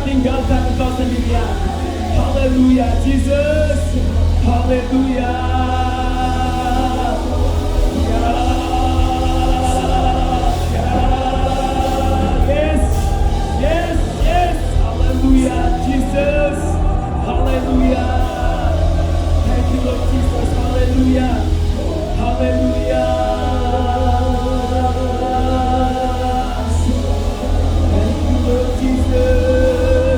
Tinggalkan engkau sendirian. Haleluya, Jesus. Haleluya. Yes, yes, yes. Haleluya, Jesus. Haleluya. Thank you, Lord Jesus. Haleluya. Haleluya. Thank you, Lord Jesus.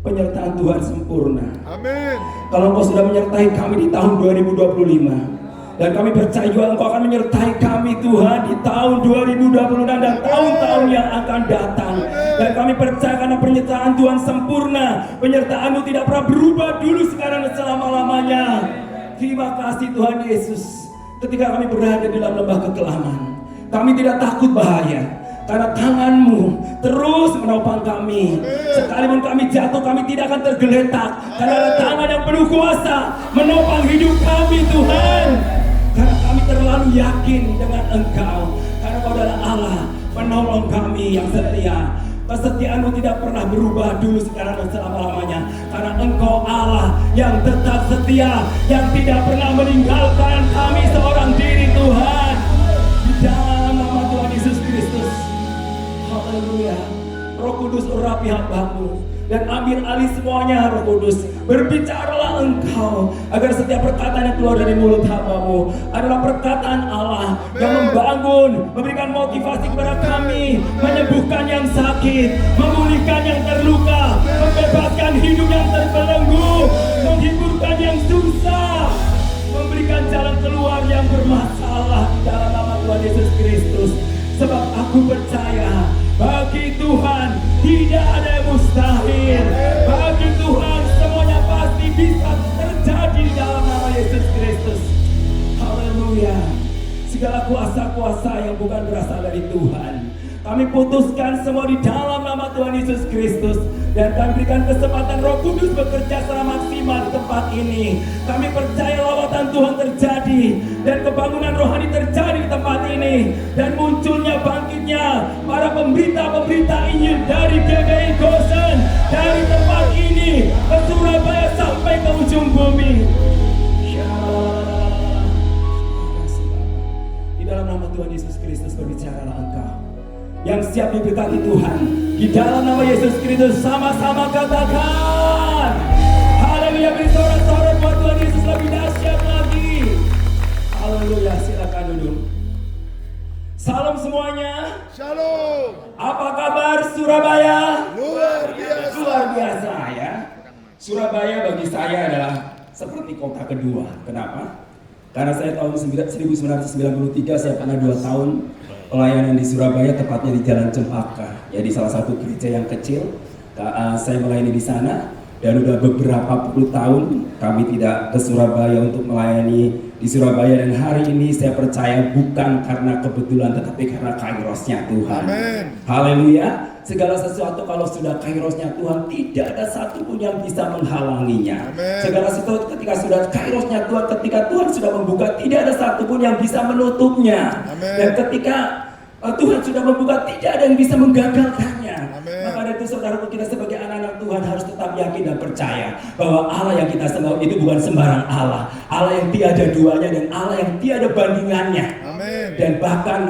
Penyertaan Tuhan sempurna. Amin. Kalau Engkau sudah menyertai kami di tahun 2025, dan kami percaya juga Engkau akan menyertai kami Tuhan di tahun 2026 dan tahun-tahun yang akan datang. Dan kami percaya karena penyertaan Tuhan sempurna, penyertaan-Mu tidak pernah berubah dulu, sekarang dan selama-lamanya. Terima kasih Tuhan Yesus. Ketika kami berada di dalam lembah kekelaman, kami tidak takut bahaya, karena tangan-Mu terus menopang kami. Sekalipun kami jatuh, kami tidak akan tergeletak, karena ada tangan yang penuh kuasa menopang hidup kami Tuhan. Karena kami terlalu yakin dengan Engkau, karena Engkau adalah Allah penolong kami yang setia. Kesetiaan-Mu tidak pernah berubah dulu, sekarang dan selama-lamanya. Karena Engkau Allah yang tetap setia, yang tidak pernah meninggalkan kami seorang diri Tuhan. Di dalam nama Tuhan Yesus Kristus. Haleluya. Roh Kudus urapi hamba-Mu dan ambil alih semuanya. Roh Kudus, berbicaralah Engkau agar setiap perkataan yang keluar dari mulut hamba-Mu adalah perkataan Allah yang membangun, memberikan motivasi kepada kami, menyembuhkan yang sakit, memulihkan yang terluka, membebaskan hidup yang terbelenggu, menghiburkan yang susah, memberikan jalan keluar yang bermasalah di dalam nama Tuhan Yesus Kristus. Sebab aku percaya bagi Tuhan tidak ada yang mustahil. Bagi Tuhan semuanya pasti bisa terjadi di dalam nama Yesus Kristus. Haleluya. Segala kuasa-kuasa yang bukan berasal dari Tuhan, kami putuskan semua di dalam nama Tuhan Yesus Kristus. Dan kami berikan kesempatan Roh Kudus bekerja secara maksimal di tempat ini. Kami percaya lawatan Tuhan terjadi dan kebangunan rohani terjadi di tempat ini. Dan munculnya, bangkitnya para pemberita-pemberita Injil dari GBI Gosen, dari tempat ini ke Surabaya sampai ke ujung bumi. Di dalam nama Tuhan Yesus Kristus berbicaralah Engkau yang siap diberkati Tuhan. Di dalam nama Yesus Kristus sama-sama katakan haleluya. Beri sorak-sorak buat Tuhan Yesus lebih dahsyat lagi. Haleluya. Silakan duduk. Salam semuanya. Shalom. Apa kabar Surabaya? Luar biasa. Luar biasa ya. Surabaya bagi saya adalah seperti kota kedua. Kenapa? Karena saya tahun 1993 saya pernah 2 tahun pelayanan di Surabaya, tepatnya di Jalan Cempaka, ya di salah satu gereja yang kecil. Saya melayani di sana Dan udah beberapa puluh tahun kami tidak ke Surabaya untuk melayani di Surabaya, dan hari ini saya percaya bukan karena kebetulan tetapi karena kairosnya Tuhan. Amin. Haleluya. Segala sesuatu kalau sudah kairosnya Tuhan, tidak ada satupun yang bisa menghalanginya. Amin. Segala sesuatu ketika sudah kairosnya Tuhan, ketika Tuhan sudah membuka, tidak ada satupun yang bisa menutupnya. Amin. Dan ketika Tuhan sudah membuka, tidak ada yang bisa menggagalkannya. Amin. Maka dari itu saudaraku, kita sebagai anak-anak Tuhan harus tetap yakin dan percaya bahwa Allah yang kita sembah itu bukan sembarang Allah. Allah yang tiada duanya dan Allah yang tiada bandingannya. Amin. Dan bahkan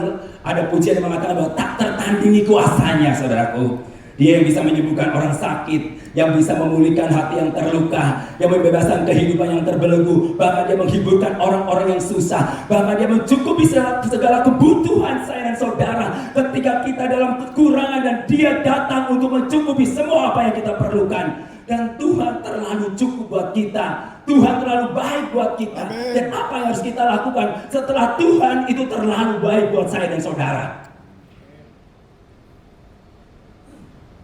ada pujian yang mengatakan bahwa tak tertandingi kuasanya, saudaraku. Dia yang bisa menyembuhkan orang sakit, yang bisa memulihkan hati yang terluka, yang membebaskan kehidupan yang terbelenggu, bahkan dia menghiburkan orang-orang yang susah, bahkan dia mencukupi segala kebutuhan saya dan saudara ketika kita dalam kekurangan, dan dia datang untuk mencukupi semua apa yang kita perlukan. Dan Tuhan terlalu cukup buat kita, Tuhan terlalu baik buat kita. Amin. Dan apa yang harus kita lakukan setelah Tuhan itu terlalu baik buat saya dan saudara?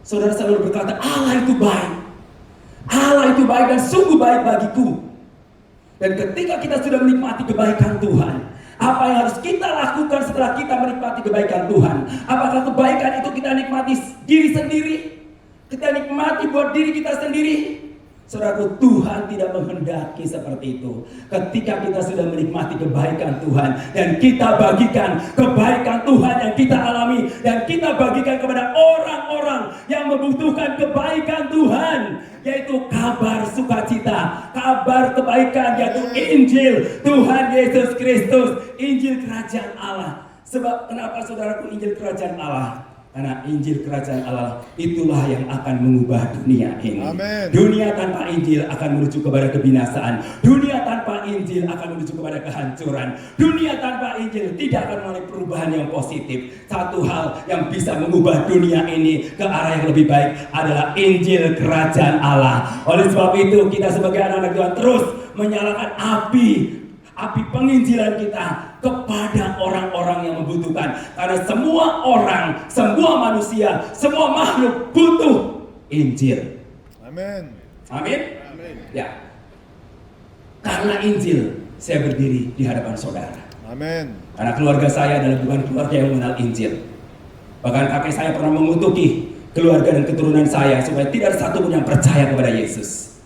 Saudara selalu berkata, Allah itu baik. Allah itu baik dan sungguh baik bagiku. Dan ketika kita sudah menikmati kebaikan Tuhan, apa yang harus kita lakukan setelah kita menikmati kebaikan Tuhan? Apakah kebaikan itu kita nikmati diri sendiri? Kita nikmati buat diri kita sendiri? Saudaraku, Tuhan tidak menghendaki seperti itu. Ketika kita sudah menikmati kebaikan Tuhan dan kita bagikan kebaikan Tuhan yang kita alami, dan kita bagikan kepada orang-orang yang membutuhkan kebaikan Tuhan, yaitu kabar sukacita, kabar kebaikan, yaitu Injil Tuhan Yesus Kristus, Injil Kerajaan Allah. Sebab kenapa saudaraku Injil Kerajaan Allah? Karena Injil Kerajaan Allah itulah yang akan mengubah dunia ini. Amin. Dunia tanpa Injil akan menuju kepada kebinasaan. Dunia tanpa Injil akan menuju kepada kehancuran. Dunia tanpa Injil tidak akan mengalami perubahan yang positif. Satu hal yang bisa mengubah dunia ini ke arah yang lebih baik adalah Injil Kerajaan Allah. Oleh sebab itu kita sebagai anak-anak Tuhan terus menyalakan api penginjilan kita kepada orang-orang yang membutuhkan. Karena semua orang, semua manusia, semua makhluk butuh Injil. Amin. Amin? Amin. Ya. Karena Injil saya berdiri di hadapan saudara. Amin. Karena keluarga saya adalah bukan keluarga yang mengenal Injil. Bahkan kakek saya pernah mengutuki keluarga dan keturunan saya supaya tidak ada satupun yang percaya kepada Yesus.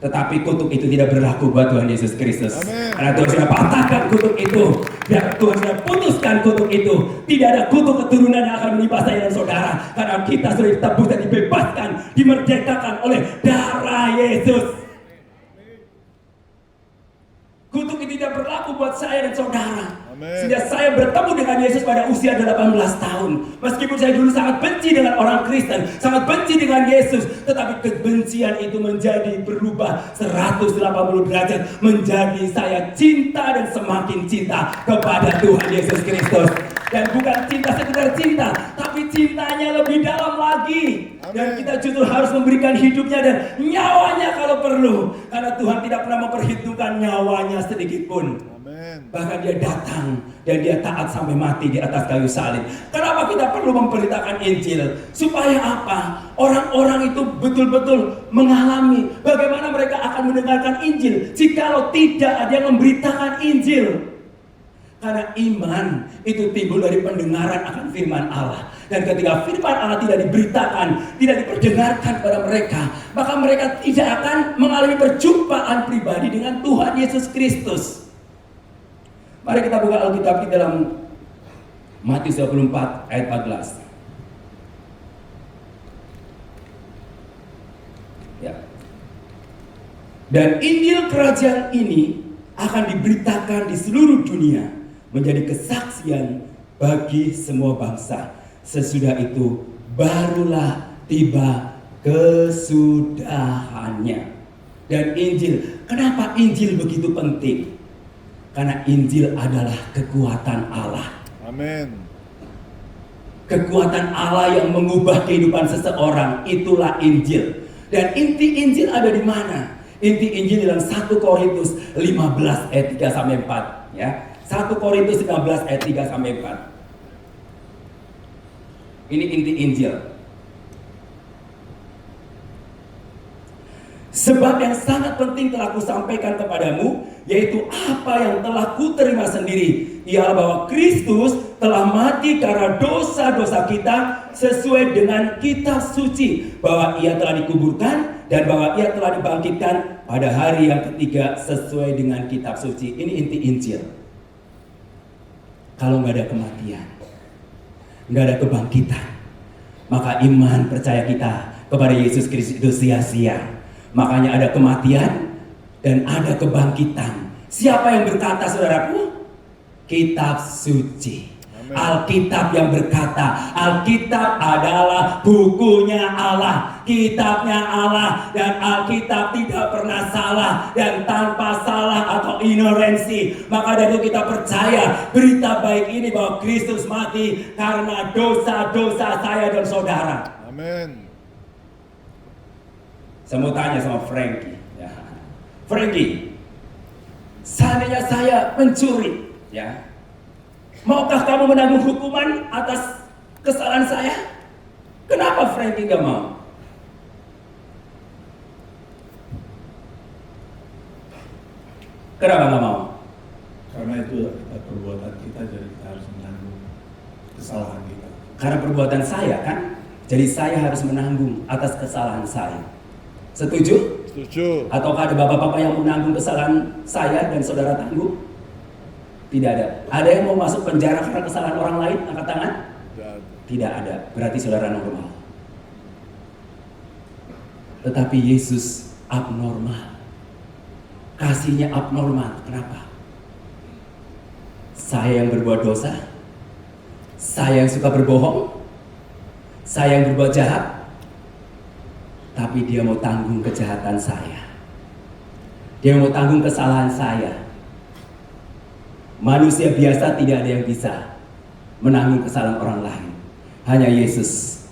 Tetapi kutuk itu tidak berlaku buat Tuhan Yesus Kristus. Amin. Karena Tuhan sudah patahkan kutuk itu, dan Tuhan sudah putuskan kutuk itu. Tidak ada kutuk keturunan yang akan menimpa saya dan saudara. Karena kita sudah ditebus dan dibebaskan, dimerdekakan oleh darah Yesus. Kutuk itu tidak berlaku buat saya dan saudara. Amin. Sejak saya bertemu dengan Yesus pada usia 18 tahun, meskipun saya dulu sangat benci dengan orang Kristen, sangat benci dengan Yesus, tetapi kebencian itu menjadi berubah 180 derajat menjadi saya cinta dan semakin cinta kepada Tuhan Yesus Kristus. Dan bukan cinta sekedar cinta, tapi cintanya lebih dalam lagi. Dan kita justru harus memberikan hidupnya dan nyawanya kalau perlu, karena Tuhan tidak pernah memperhitungkan nyawanya sedikit pun. Amin. Bahkan dia datang dan dia taat sampai mati di atas kayu salib. Kenapa kita perlu memberitakan Injil? Supaya apa? Orang-orang itu betul-betul mengalami bagaimana mereka akan mendengarkan Injil jikalau tidak ada yang memberitakan Injil. Karena iman itu timbul dari pendengaran akan firman Allah. Dan ketika firman Allah tidak diberitakan, tidak diperdengarkan kepada mereka, maka mereka tidak akan mengalami perjumpaan pribadi dengan Tuhan Yesus Kristus. Mari kita buka Alkitab di dalam Matius 24 ayat 14. Ya. Dan Injil Kerajaan ini akan diberitakan di seluruh dunia menjadi kesaksian bagi semua bangsa. Sesudah itu barulah tiba kesudahannya. Dan Injil, kenapa Injil begitu penting? Karena Injil adalah kekuatan Allah. Amin. Kekuatan Allah yang mengubah kehidupan seseorang, itulah Injil. Dan inti Injil ada di mana? Inti Injil dalam 1 Korintus 15 ayat 3 sampai 4, ya. 1 Korintus 15 ayat 3 sampai 4. Ini inti Injil. Sebab yang sangat penting telah kusampaikan kepadamu, yaitu apa yang telah kuterima sendiri, ialah bahwa Kristus telah mati karena dosa-dosa kita sesuai dengan kitab suci, bahwa ia telah dikuburkan dan bahwa ia telah dibangkitkan pada hari yang ketiga sesuai dengan kitab suci. Ini inti Injil. Kalau nggak ada kematian, nggak ada kebangkitan, maka iman percaya kita kepada Yesus Kristus itu sia-sia. Makanya ada kematian dan ada kebangkitan. Siapa yang berkata, saudaraku? Kitab suci. Amen. Alkitab yang berkata, Alkitab adalah bukunya Allah, kitabnya Allah, dan Alkitab tidak pernah salah dan tanpa salah atau ignoransi. Maka dari itu kita percaya berita baik ini bahwa Kristus mati karena dosa-dosa saya dan saudara. Amin. Saya mau tanya sama Frankie, ya. Frankie, seandainya saya mencuri, ya, maukah kamu menanggung hukuman atas kesalahan saya? Kenapa Frankie gak mau? Kenapa gak mau? Karena itu perbuatan kita, jadi kita harus menanggung kesalahan kita. Karena perbuatan saya kan, jadi saya harus menanggung atas kesalahan saya. Setuju? Setuju. Ataukah ada bapak-bapak yang menanggung kesalahan saya dan saudara tanggung? Tidak ada. Ada yang mau masuk penjara karena kesalahan orang lain? Angkat tangan. Tidak ada. Berarti saudara normal. Tetapi Yesus abnormal. Kasihnya abnormal. Kenapa? Saya yang berbuat dosa, saya yang suka berbohong, saya yang berbuat jahat, tapi dia mau tanggung kejahatan saya. Dia mau tanggung kesalahan saya. Manusia biasa tidak ada yang bisa menanggung kesalahan orang lain. Hanya Yesus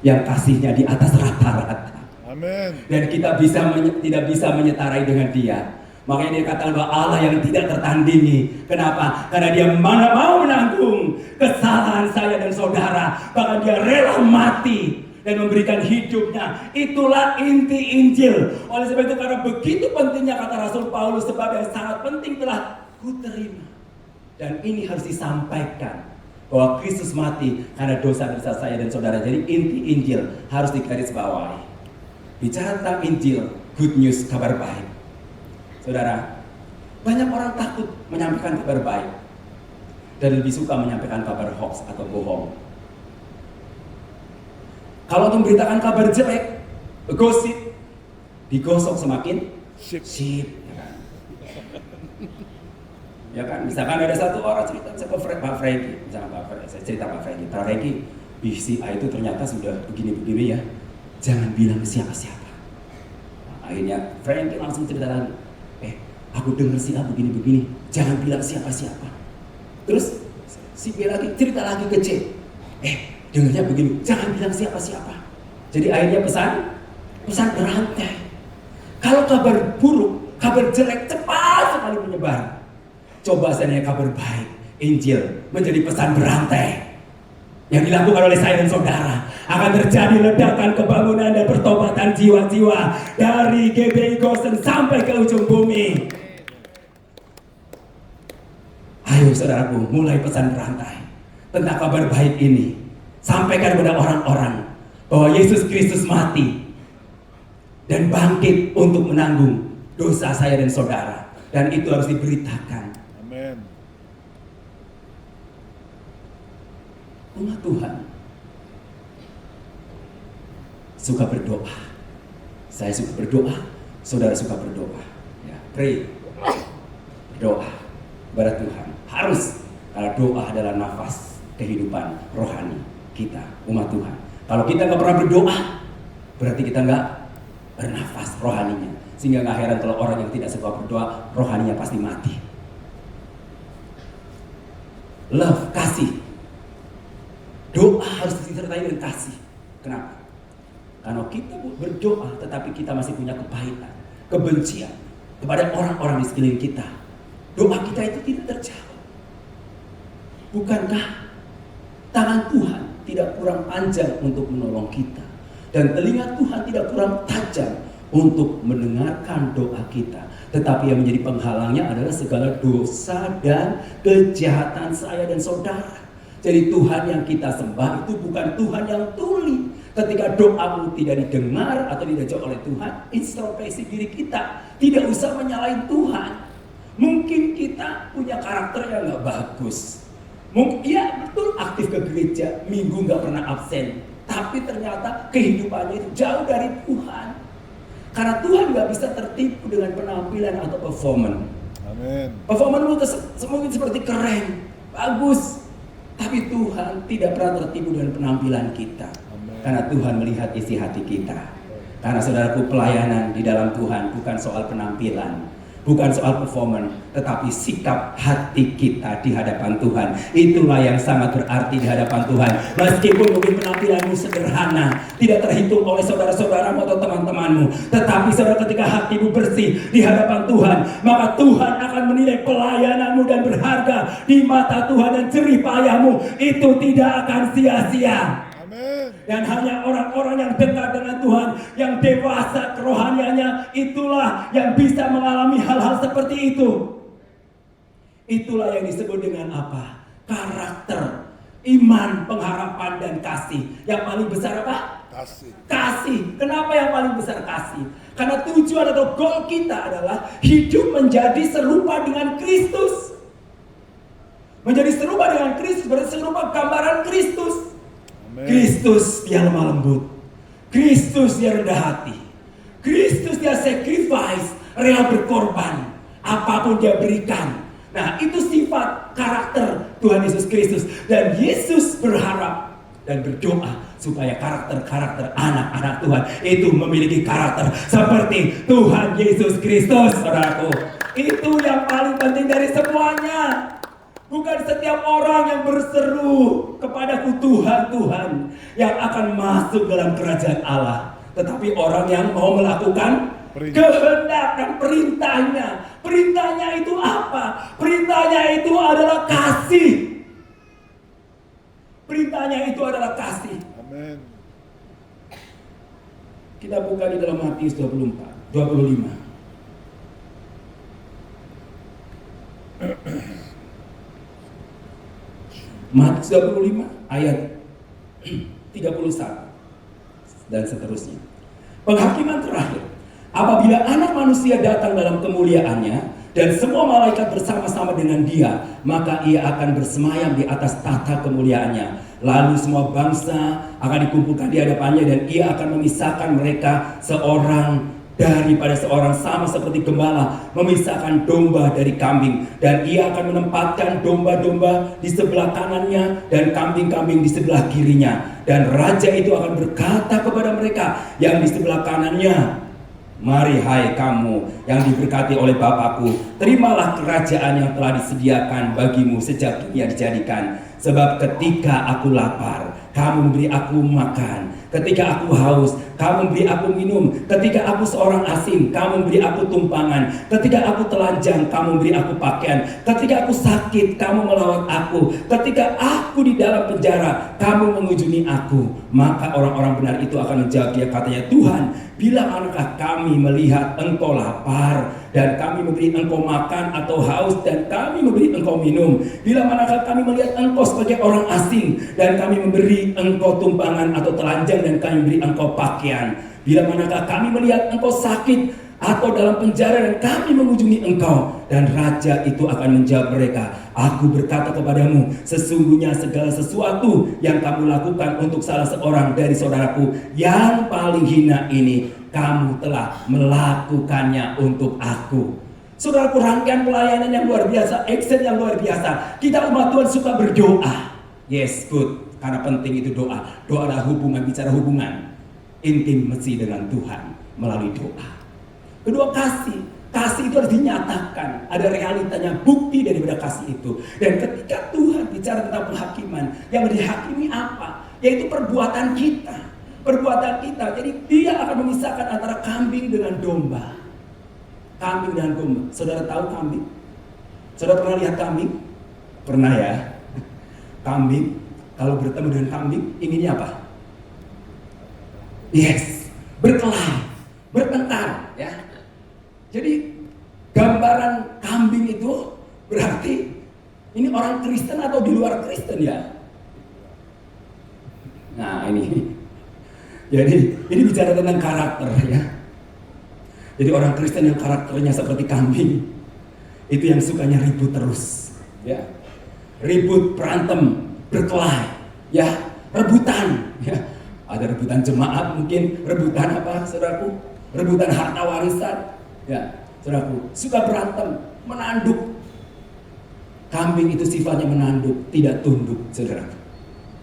yang kasihnya di atas rata-rata. Amin. Dan kita tidak bisa menyetarai dengan dia. Makanya dia katakan bahwa Allah yang tidak tertandingi. Kenapa? Karena dia mana mau menanggung kesalahan saya dan saudara. Bahkan dia rela mati dan memberikan hidupnya. Itulah inti Injil. Oleh sebab itu, karena begitu pentingnya kata Rasul Paulus, sebab yang sangat penting telah kuterima. Dan ini harus disampaikan bahwa Kristus mati karena dosa-dosa saya dan saudara. Jadi inti Injil harus digarisbawahi. Bicara tentang Injil, good news, kabar baik. Saudara, banyak orang takut menyampaikan kabar baik dan lebih suka menyampaikan kabar hoax atau bohong. Kalau memberitakan kabar jelek, gosip, digosok semakin sip. Ya kan, misalkan ada satu orang cerita ke Pak Frankie, misalkan saya cerita Pak Frankie, si A itu ternyata sudah begini-begini ya, jangan bilang ke siapa-siapa. Nah, akhirnya Frankie langsung cerita lagi, aku dengar si A begini-begini, jangan bilang siapa-siapa. Terus si B lagi cerita lagi ke C, dengarnya begini, jangan bilang siapa-siapa. Jadi akhirnya pesan berantai. Kalau kabar buruk, kabar jelek cepat sekali menyebar. Coba seandainya kabar baik, Injil menjadi pesan berantai yang dilakukan oleh saya dan saudara, akan terjadi ledakan kebangunan dan pertobatan jiwa-jiwa dari GBI Gosen sampai ke ujung bumi. Ayo saudaraku, mulai pesan berantai tentang kabar baik ini. Sampaikan kepada orang-orang bahwa Yesus Kristus mati dan bangkit untuk menanggung dosa saya dan saudara. Dan itu harus diberitakan. Amin. Umat Tuhan suka berdoa. Saya suka berdoa, saudara suka berdoa. Ya, pray. Berdoa kepada Tuhan. Harus, karena doa adalah nafas kehidupan rohani kita, umat Tuhan. Kalau kita nggak pernah berdoa, berarti kita nggak bernafas rohaninya. Sehingga nggak heran kalau orang yang tidak suka berdoa, rohaninya pasti mati. Love, kasih. Doa harus disertai dengan kasih. Kenapa? Karena kita berdoa, tetapi kita masih punya kepahitan, kebencian kepada orang-orang di sekeliling kita, doa kita itu tidak terjawab. Bukankah tangan Tuhan tidak kurang panjang untuk menolong kita, dan telinga Tuhan tidak kurang tajam untuk mendengarkan doa kita. Tetapi yang menjadi penghalangnya adalah segala dosa dan kejahatan saya dan saudara. Jadi Tuhan yang kita sembah itu bukan Tuhan yang tuli. Ketika doamu tidak didengar atau dijawab oleh Tuhan, introspeksi diri kita. Tidak usah menyalahin Tuhan. Mungkin kita punya karakter yang gak bagus. Mungkin ya betul aktif ke gereja, minggu gak pernah absen. Tapi ternyata kehidupannya itu jauh dari Tuhan. Karena Tuhan gak bisa tertipu dengan penampilan atau performance. Amin. Performance mungkin seperti keren, bagus. Tapi Tuhan tidak pernah tertipu dengan penampilan kita. Amin. Karena Tuhan melihat isi hati kita. Karena saudaraku, pelayanan di dalam Tuhan bukan soal penampilan, bukan soal performance, tetapi sikap hati kita di hadapan Tuhan. Itulah yang sangat berarti di hadapan Tuhan. Meskipun mungkin penampilanmu sederhana, tidak terhitung oleh saudara-saudaramu atau teman-temanmu, tetapi saudara, ketika hatimu bersih di hadapan Tuhan, maka Tuhan akan menilai pelayananmu dan berharga di mata Tuhan, dan jerih payahmu itu tidak akan sia-sia. Dan hanya orang-orang yang dekat dengan Tuhan, yang dewasa kerohaniannya, itulah yang bisa mengalami hal-hal seperti itu. Itulah yang disebut dengan apa? Karakter, iman, pengharapan, dan kasih. Yang paling besar apa? Kasih. Kasih. Kenapa yang paling besar kasih? Karena tujuan atau goal kita adalah hidup menjadi serupa dengan Kristus. Menjadi serupa dengan Kristus berarti serupa gambaran Kristus. Kristus dia lemah lembut, Kristus dia rendah hati, Kristus dia sacrifice, rela berkorban, apapun dia berikan. Nah, itu sifat karakter Tuhan Yesus Kristus. Dan Yesus berharap dan berdoa supaya karakter-karakter anak-anak Tuhan itu memiliki karakter seperti Tuhan Yesus Kristus, saudaraku. Itu yang paling penting dari semuanya. Bukan setiap orang yang berseru kepadaku Tuhan, Tuhan, yang akan masuk dalam kerajaan Allah. Tetapi orang yang mau melakukan kehendak dan perintahnya. Perintahnya itu apa? Perintahnya itu adalah kasih. Perintahnya itu adalah kasih. Amin. Kita buka di dalam Matius 25. Matius 25 ayat 31 dan seterusnya. Penghakiman terakhir. Apabila anak manusia datang dalam kemuliaannya dan semua malaikat bersama-sama dengan dia, maka ia akan bersemayam di atas tahta kemuliaannya. Lalu semua bangsa akan dikumpulkan di hadapannya, dan ia akan memisahkan mereka seorang daripada seorang, sama seperti gembala memisahkan domba dari kambing. Dan ia akan menempatkan domba-domba di sebelah kanannya dan kambing-kambing di sebelah kirinya. Dan raja itu akan berkata kepada mereka yang di sebelah kanannya, mari hai kamu yang diberkati oleh Bapakku, terimalah kerajaan yang telah disediakan bagimu sejak dunia dijadikan. Sebab ketika aku lapar, kamu memberi aku makan. Ketika aku haus, kamu memberi aku minum. Ketika aku seorang asing, kamu memberi aku tumpangan. Ketika aku telanjang, kamu memberi aku pakaian. Ketika aku sakit, kamu melawat aku. Ketika aku di dalam penjara, kamu mengunjungi aku. Maka orang-orang benar itu akan menjawab dia, katanya, Tuhan, bila manakah kami melihat engkau lapar dan kami memberi engkau makan, atau haus dan kami memberi engkau minum? Bila manakah kami melihat engkau sebagai orang asing dan kami memberi engkau tumpangan atau telanjang dan kami memberi engkau pakaian? Bila manakah kami melihat engkau sakit atau dalam penjara dan kami mengunjungi engkau? Dan raja itu akan menjawab mereka, aku berkata kepadamu, sesungguhnya segala sesuatu yang kamu lakukan untuk salah seorang dari saudaraku yang paling hina ini, kamu telah melakukannya untuk aku. Saudaraku, rangkaian pelayanan yang luar biasa, action yang luar biasa. Kita umat Tuhan suka berdoa. Yes, good. Karena penting itu doa. Doa adalah hubungan, bicara hubungan intimasi dengan Tuhan melalui doa. Kedua, kasih. Kasih itu harus dinyatakan. Ada realitanya, bukti daripada kasih itu. Dan ketika Tuhan bicara tentang penghakiman, yang dihakimi apa? Yaitu perbuatan kita. Perbuatan kita. Jadi dia akan memisahkan antara kambing dengan domba. Kambing dan domba. Saudara tahu kambing? Saudara pernah lihat kambing? Pernah ya? Kambing, kalau bertemu dengan kambing, inginnya apa? Yes, berkelahi, bertengkar, ya. Jadi gambaran kambing itu berarti ini orang Kristen atau di luar Kristen ya? Nah ini, jadi ini bicara tentang karakter ya. Jadi orang Kristen yang karakternya seperti kambing itu yang sukanya ribut terus, ya, ribut, berantem, berkelahi, ya, rebutan, ya. Ada rebutan jemaat mungkin, rebutan apa, saudaraku? Rebutan harta warisan, ya, saudaraku. Suka berantem, menanduk. Kambing itu sifatnya menanduk, tidak tunduk, saudaraku.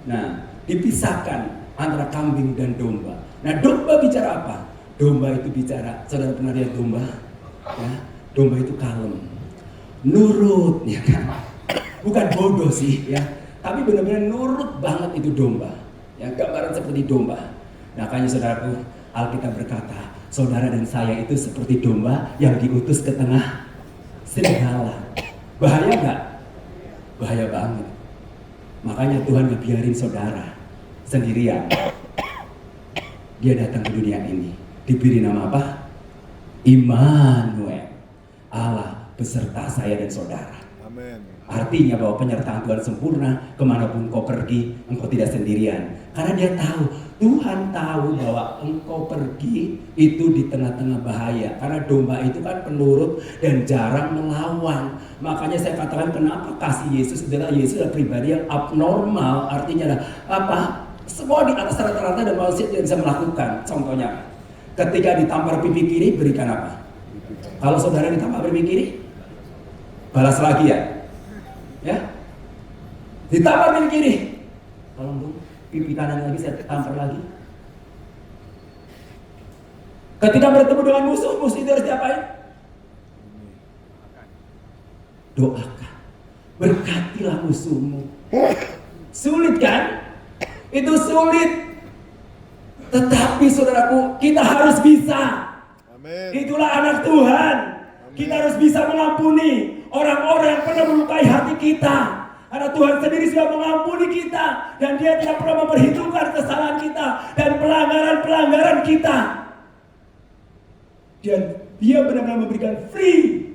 Nah, dipisahkan antara kambing dan domba. Nah, domba bicara apa? Domba itu bicara, saudara pernah lihat domba? Ya, domba itu kalem, nurut, ya kan? Bukan bodoh sih, ya, tapi benar-benar nurut banget itu domba. Ya, gambaran seperti domba. Nah, makanya saudaraku, Alkitab berkata, saudara dan saya itu seperti domba yang diutus ke tengah serigala. Bahaya nggak? Bahaya banget. Makanya Tuhan nggak biarin saudara sendirian. Dia datang ke dunia ini. Diberi nama apa? Immanuel. Allah beserta saya dan saudara. Amin. Artinya bahwa penyertaan Tuhan sempurna, kemanapun kau pergi, engkau tidak sendirian. Karena dia tahu, Tuhan tahu bahwa engkau pergi itu di tengah-tengah bahaya. Karena domba itu kan penurut dan jarang melawan. Makanya saya katakan kenapa kasih Yesus adalah pribadi yang abnormal. Artinya adalah apa? Semua di atas rata-rata dan manusia tidak bisa melakukan. Contohnya, ketika ditampar pipi kiri, berikan apa? Kalau saudara ditampar pipi kiri, balas lagi ya? Ya, ditampar pipi kiri. Tolong dong, pipi kanan lagi saya tampar lagi. Ketika bertemu dengan musuh itu harus diapain? Doakan, berkatilah musuhmu. Sulit kan? Itu sulit. Tetapi saudaraku, kita harus bisa. Amin. Itulah anak Tuhan. Kita harus bisa mengampuni orang-orang yang pernah melukai hati kita. Karena Tuhan sendiri sudah mengampuni kita. Dan dia tidak pernah memperhitungkan kesalahan kita dan pelanggaran-pelanggaran kita. Dan dia benar-benar memberikan free.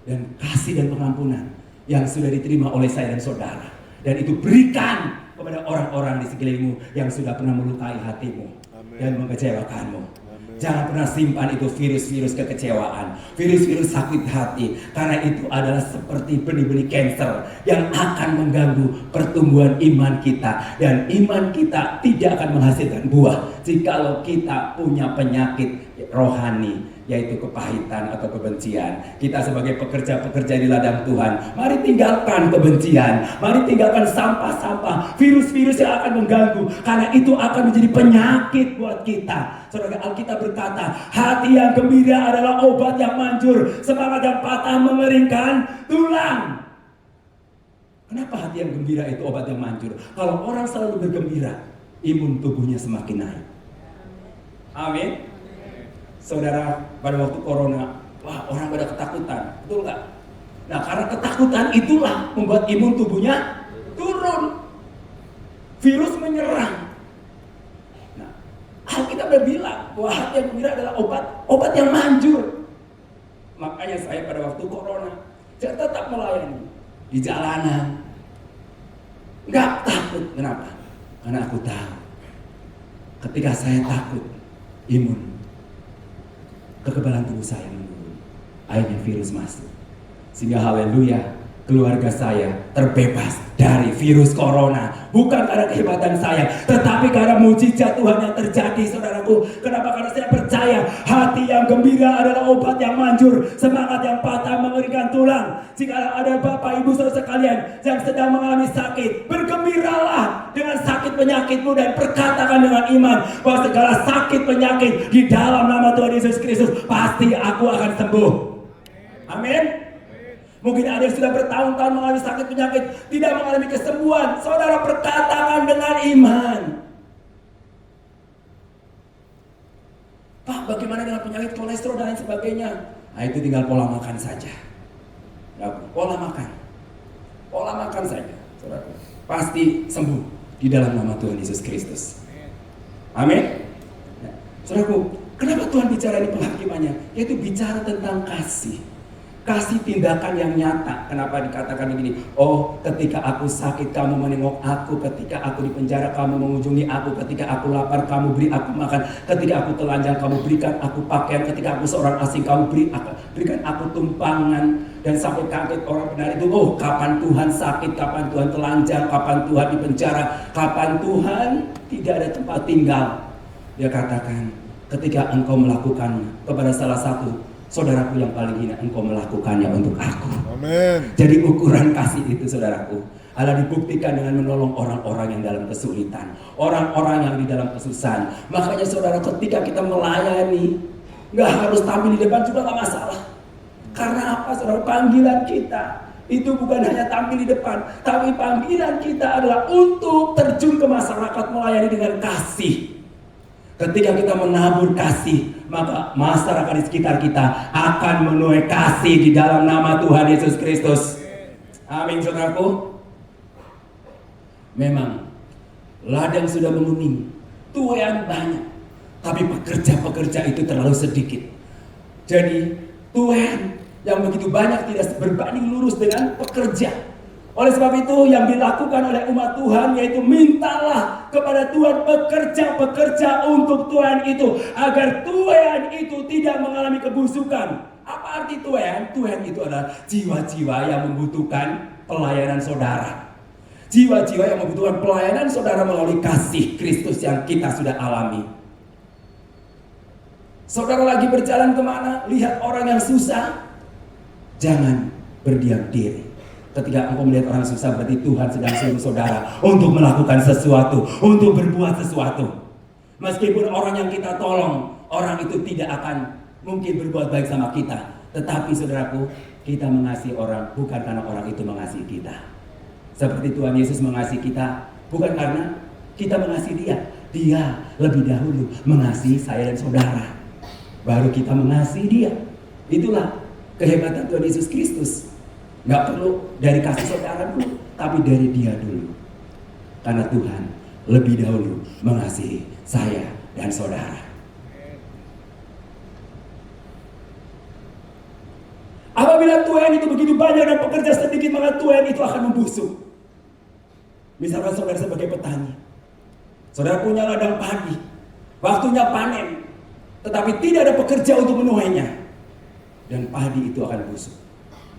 Dan kasih dan pengampunan yang sudah diterima oleh saya dan saudara. Dan itu berikan kepada orang-orang di sekelilingmu yang sudah pernah melukai hatimu. Amin. Dan mengecewakanmu. Amin. Jangan pernah simpan itu virus-virus kekecewaan, virus-virus sakit hati, karena itu adalah seperti benih-benih kanker yang akan mengganggu pertumbuhan iman kita, dan iman kita tidak akan menghasilkan buah jikalau kita punya penyakit rohani, yaitu kepahitan atau kebencian. Kita sebagai pekerja-pekerja di ladang Tuhan, mari tinggalkan kebencian, mari tinggalkan sampah-sampah, virus-virus yang akan mengganggu, karena itu akan menjadi penyakit buat kita. Saudara, Alkitab berkata, hati yang gembira adalah obat yang manjur, semangat yang patah mengeringkan tulang. Kenapa hati yang gembira itu obat yang manjur? Kalau orang selalu bergembira, imun tubuhnya semakin naik. Amin. Saudara, pada waktu corona, wah, orang pada ketakutan, betul nggak? Nah, karena ketakutan itulah membuat imun tubuhnya turun. Virus menyerang. Nah, Alkitab berbilang bahwa hati yang gembira adalah obat yang manjur. Makanya saya pada waktu corona, saya tetap melayani di jalanan. Nggak takut, kenapa? Karena aku tahu, ketika saya takut, kekebalan tubuh saya menurun, akhirnya virus masuk. Sehingga haleluya, keluarga saya terbebas dari virus corona. Bukan karena kehebatan saya, tetapi karena mujizat Tuhan yang terjadi, saudaraku. Kenapa? Karena saya percaya hati yang gembira adalah obat yang manjur, semangat yang patah mengeringkan tulang. Jika ada Bapak Ibu saudara sekalian yang sedang mengalami sakit, bergembiralah dengan sakit penyakitmu dan perkatakan dengan iman bahwa segala sakit penyakit di dalam nama Tuhan Yesus Kristus pasti aku akan sembuh. Amin. Mungkin ada yang sudah bertahun-tahun mengalami sakit penyakit, tidak mengalami kesembuhan. Saudara, perkatakan dengan iman. Pak, bagaimana dengan penyakit kolesterol dan lain sebagainya? Nah, itu tinggal pola makan saja. Ya, pola makan saja, saudara. Pasti sembuh di dalam nama Tuhan Yesus Kristus. Amin. Nah, saudaraku, Kenapa Tuhan bicara ini penghakimannya? Yaitu bicara tentang kasih. Kasih tindakan yang nyata. Kenapa dikatakan begini? Oh, ketika aku sakit kamu menengok aku, ketika aku di penjara kamu mengunjungi aku, ketika aku lapar kamu beri aku makan, ketika aku telanjang kamu berikan aku pakaian, ketika aku seorang asing kamu berikan aku tumpangan. Dan sampai kaget orang benar itu, oh kapan Tuhan sakit, kapan Tuhan telanjang, kapan Tuhan di penjara, kapan Tuhan tidak ada tempat tinggal. Dia katakan, ketika engkau melakukan kepada salah satu saudaraku yang paling hina, engkau melakukannya untuk aku. Amin. Jadi ukuran kasih itu saudaraku adalah dibuktikan dengan menolong orang-orang yang dalam kesulitan, orang-orang yang di dalam kesusahan. Makanya saudara, ketika kita melayani, nggak harus tampil di depan juga nggak masalah. Karena apa saudara? Panggilan kita itu bukan hanya tampil di depan, tapi panggilan kita adalah untuk terjun ke masyarakat melayani dengan kasih. Ketika kita menabur kasih, maka masyarakat di sekitar kita akan menuai kasih di dalam nama Tuhan Yesus Kristus. Amin saudaraku. Memang ladang sudah menguning, tuaian banyak, tapi pekerja-pekerja itu terlalu sedikit. Jadi tuaian yang begitu banyak tidak berbanding lurus dengan pekerja. Oleh sebab itu yang dilakukan oleh umat Tuhan yaitu mintalah kepada Tuhan pekerja-pekerja untuk tuaian itu, agar tuaian itu tidak mengalami kebusukan. Apa arti tuaian? Tuaian itu adalah jiwa-jiwa yang membutuhkan pelayanan saudara. Jiwa-jiwa yang membutuhkan pelayanan saudara melalui kasih Kristus yang kita sudah alami. Saudara lagi berjalan kemana, lihat orang yang susah, jangan berdiam diri. Ketika engkau melihat orang susah, berarti Tuhan sedang suruh saudara untuk melakukan sesuatu, untuk berbuat sesuatu. Meskipun orang yang kita tolong, orang itu tidak akan mungkin berbuat baik sama kita. Tetapi saudaraku, kita mengasihi orang bukan karena orang itu mengasihi kita. Seperti Tuhan Yesus mengasihi kita, bukan karena kita mengasihi dia. Dia lebih dahulu mengasihi saya dan saudara, baru kita mengasihi dia. Itulah kehebatan Tuhan Yesus Kristus. Gak perlu dari kasih saudara dulu, tapi dari dia dulu. Karena Tuhan lebih dahulu mengasihi saya dan saudara. Apabila tuaian itu begitu banyak dan pekerja sedikit, maka tuaian itu akan membusuk. Misalkan saudara sebagai petani, saudara punya ladang padi, waktunya panen, tetapi tidak ada pekerja untuk menuainya, dan padi itu akan busuk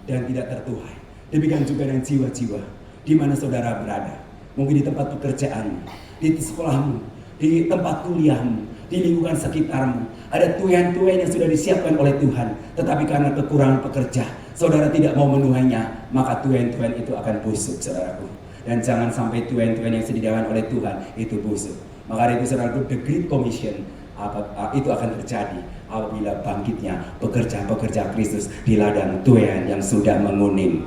dan tidak tertuai. Demikian juga dengan jiwa-jiwa di mana saudara berada. Mungkin di tempat pekerjaanmu, di sekolahmu, di tempat kuliahmu, di lingkungan sekitarmu. Ada tuaian-tuaian yang sudah disiapkan oleh Tuhan, tetapi karena kekurangan pekerja, saudara tidak mau menuainya, maka tuaian-tuaian itu akan busuk, saudaraku. Dan jangan sampai tuaian-tuaian yang disediakan oleh Tuhan itu busuk. Maka dari itu saudaraku, the Great Commission itu akan terjadi apabila bangkitnya pekerja-pekerja Kristus di ladang tuaian yang sudah menguning.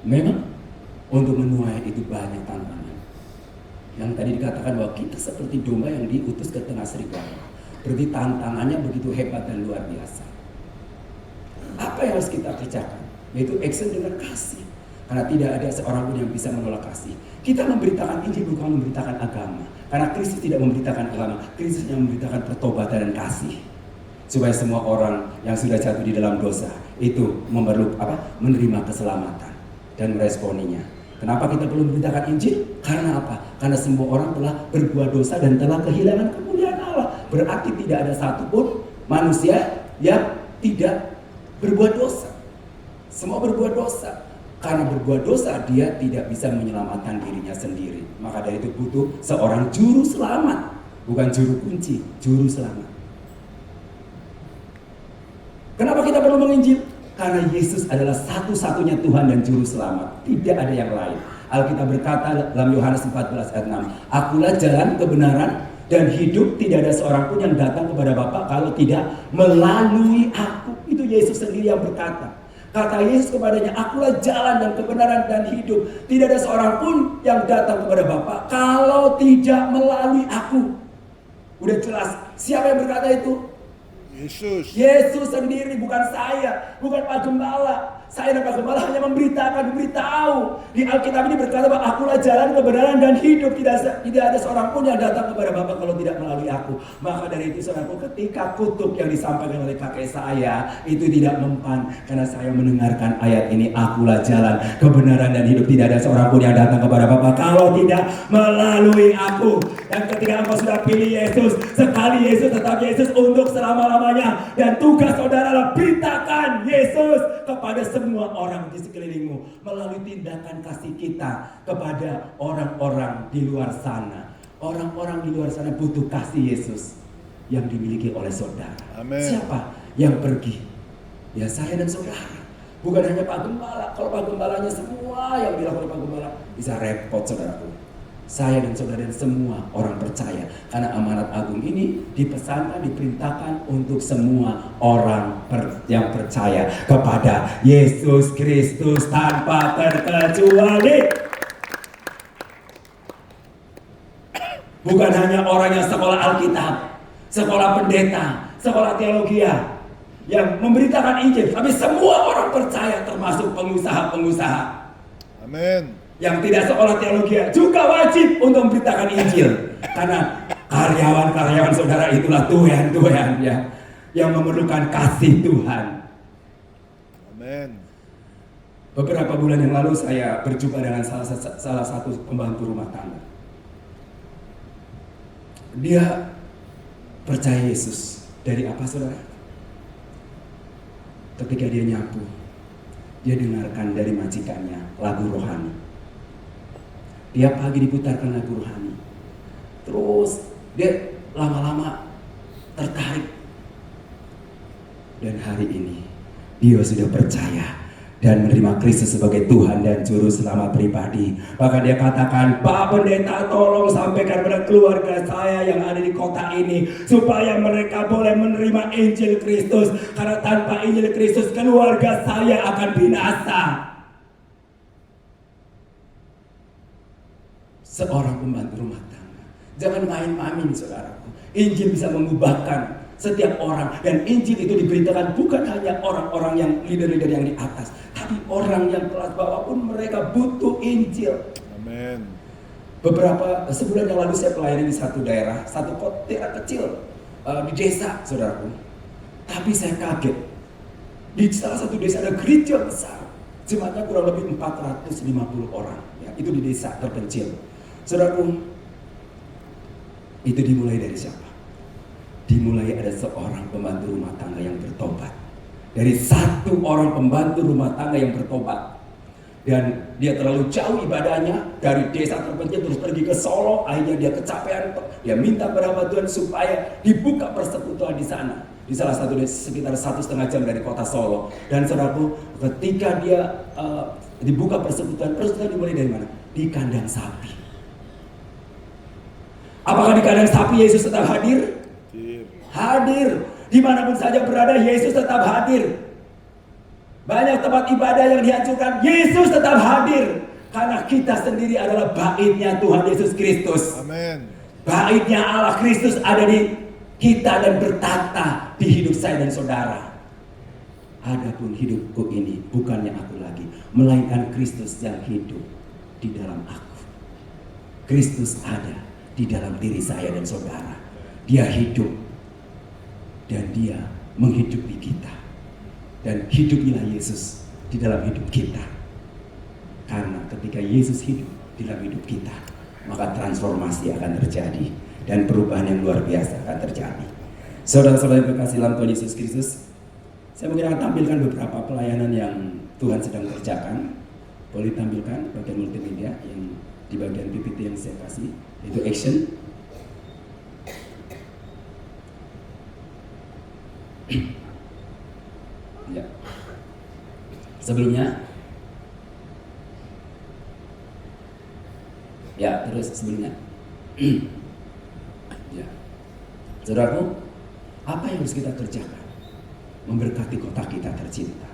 Memang untuk menuai itu banyak tantangan. Yang tadi dikatakan bahwa kita seperti domba yang diutus ke tengah serigala. Berarti tantangannya begitu hebat dan luar biasa. Apa yang harus kita kerjakan? Yaitu action dengan kasih. Karena tidak ada seorang pun yang bisa menolak kasih. Kita memberitakan Injil bukan memberitakan agama. Karena Kristus tidak memberitakan agama, Kristus yang memberitakan pertobatan dan kasih. Supaya semua orang yang sudah jatuh di dalam dosa itu menerima keselamatan dan meresponinya. Kenapa kita perlu memberitakan Injil? Karena apa? Karena semua orang telah berbuat dosa dan telah kehilangan kemuliaan Allah. Berarti tidak ada satupun manusia yang tidak berbuat dosa. Semua berbuat dosa. Karena berbuat dosa dia tidak bisa menyelamatkan dirinya sendiri. Maka dari itu butuh seorang juru selamat. Bukan juru kunci, juru selamat. Kenapa kita perlu menginjil? Karena Yesus adalah satu-satunya Tuhan dan juru selamat. Tidak ada yang lain. Alkitab berkata dalam Yohanes 14 ayat 6, Akulah jalan, kebenaran, dan hidup. Tidak ada seorang pun yang datang kepada Bapa kalau tidak melalui aku. Itu Yesus sendiri yang berkata. Kata Yesus kepadanya, Akulah jalan dan kebenaran dan hidup. Tidak ada seorang pun yang datang kepada Bapa kalau tidak melalui aku. Udah jelas. Siapa yang berkata itu? Yesus. Yesus sendiri, bukan saya, bukan Pak Gembala. Saya dan Pak Gembala hanya memberitahu. Di Alkitab ini berkata bahwa akulah jalan, kebenaran, dan hidup. Tidak ada seorang pun yang datang kepada Bapa kalau tidak melalui aku. Maka dari itu saudaraku, ketika kutuk yang disampaikan oleh kakek saya itu tidak mempan, karena saya mendengarkan ayat ini, akulah jalan, kebenaran, dan hidup. Tidak ada seorang pun yang datang kepada Bapa kalau tidak melalui aku. Dan ketika engkau sudah pilih Yesus, sekali Yesus tetap Yesus untuk selama-lamanya. Dan tugas saudara adalah beritakan Yesus kepada semua orang di sekelilingmu melalui tindakan kasih kita kepada orang-orang di luar sana. Orang-orang di luar sana butuh kasih Yesus yang dimiliki oleh saudara. Amin. Siapa yang pergi? Ya saya dan saudara. Bukan hanya Pak Gembala. Kalau Pak Gembalanya semua yang dilakukan oleh Pak Gembala bisa repot saudaraku. Saya dan saudara dan semua orang percaya. Karena amanat agung ini dipesankan, diperintahkan untuk semua orang yang percaya kepada Yesus Kristus tanpa terkecuali. Bukan hanya orang yang sekolah Alkitab, sekolah pendeta, sekolah teologi yang memberitakan Injil, tapi semua orang percaya termasuk pengusaha-pengusaha. Amin. Yang tidak sekolah teologi juga wajib untuk memberitakan Injil, karena karyawan-karyawan saudara itulah tuhan-tuhan ya, yang memerlukan kasih Tuhan. Amin. Beberapa bulan yang lalu saya berjumpa dengan salah satu pembantu rumah tangga. Dia percaya Yesus dari apa saudara? Ketika dia nyapu, dia dengarkan dari majikannya lagu rohani. Tiap pagi diputarkan lagu rohani. Terus dia lama-lama tertarik. Dan hari ini dia sudah percaya dan menerima Kristus sebagai Tuhan dan Juru Selamat pribadi. Bahkan dia katakan, Pak Pendeta tolong sampaikan kepada keluarga saya yang ada di kota ini, supaya mereka boleh menerima Injil Kristus. Karena tanpa Injil Kristus keluarga saya akan binasa. Seorang pembantu rumah tangga. Jangan main-main saudaraku. Injil bisa mengubahkan setiap orang. Dan Injil itu diberitakan bukan hanya orang-orang yang leader-leader yang di atas, tapi orang yang kelas bawah pun mereka butuh Injil. Amin. Beberapa sebulan yang lalu saya pelayani di satu daerah, satu kota kecil di desa saudaraku. Tapi saya kaget. Di salah satu desa ada gereja besar. Jemaatnya kurang lebih 450 orang. Ya, itu di desa terpencil. Saudaraku, itu dimulai dari siapa? Dimulai ada seorang pembantu rumah tangga yang bertobat. Dari satu orang pembantu rumah tangga yang bertobat. Dan dia terlalu jauh ibadahnya dari desa terpencil terus pergi ke Solo. Akhirnya dia kecapean, dia minta kepada Tuhan supaya dibuka persekutuan di sana. Di salah satu desa sekitar 1,5 jam dari kota Solo. Dan saudaraku, ketika dia dibuka persekutuan dimulai dari mana? Di kandang sapi. Apakah di kandang sapi Yesus tetap hadir? Hadir. Dimanapun saja berada, Yesus tetap hadir. Banyak tempat ibadah yang dihancurkan, Yesus tetap hadir. Karena kita sendiri adalah baitnya Tuhan Yesus Kristus. Amin. Baitnya Allah Kristus ada di kita dan bertata di hidup saya dan saudara. Adapun hidupku ini bukannya aku lagi, melainkan Kristus yang hidup di dalam aku. Kristus ada di dalam diri saya dan saudara. Dia hidup dan dia menghidupi kita. Dan hidupilah Yesus di dalam hidup kita. Karena ketika Yesus hidup di dalam hidup kita, maka transformasi akan terjadi dan perubahan yang luar biasa akan terjadi. Saudara-saudara yang kekasih dalam Tuhan Yesus Kristus, saya mungkin akan tampilkan beberapa pelayanan yang Tuhan sedang kerjakan. Boleh tampilkan bagian multimedia yang di bagian PPT yang saya kasih, itu action. Ya. Sebelumnya, ya terus sebelumnya, ya. Saudaraku, apa yang harus kita kerjakan? Memberkati kota kita tercinta.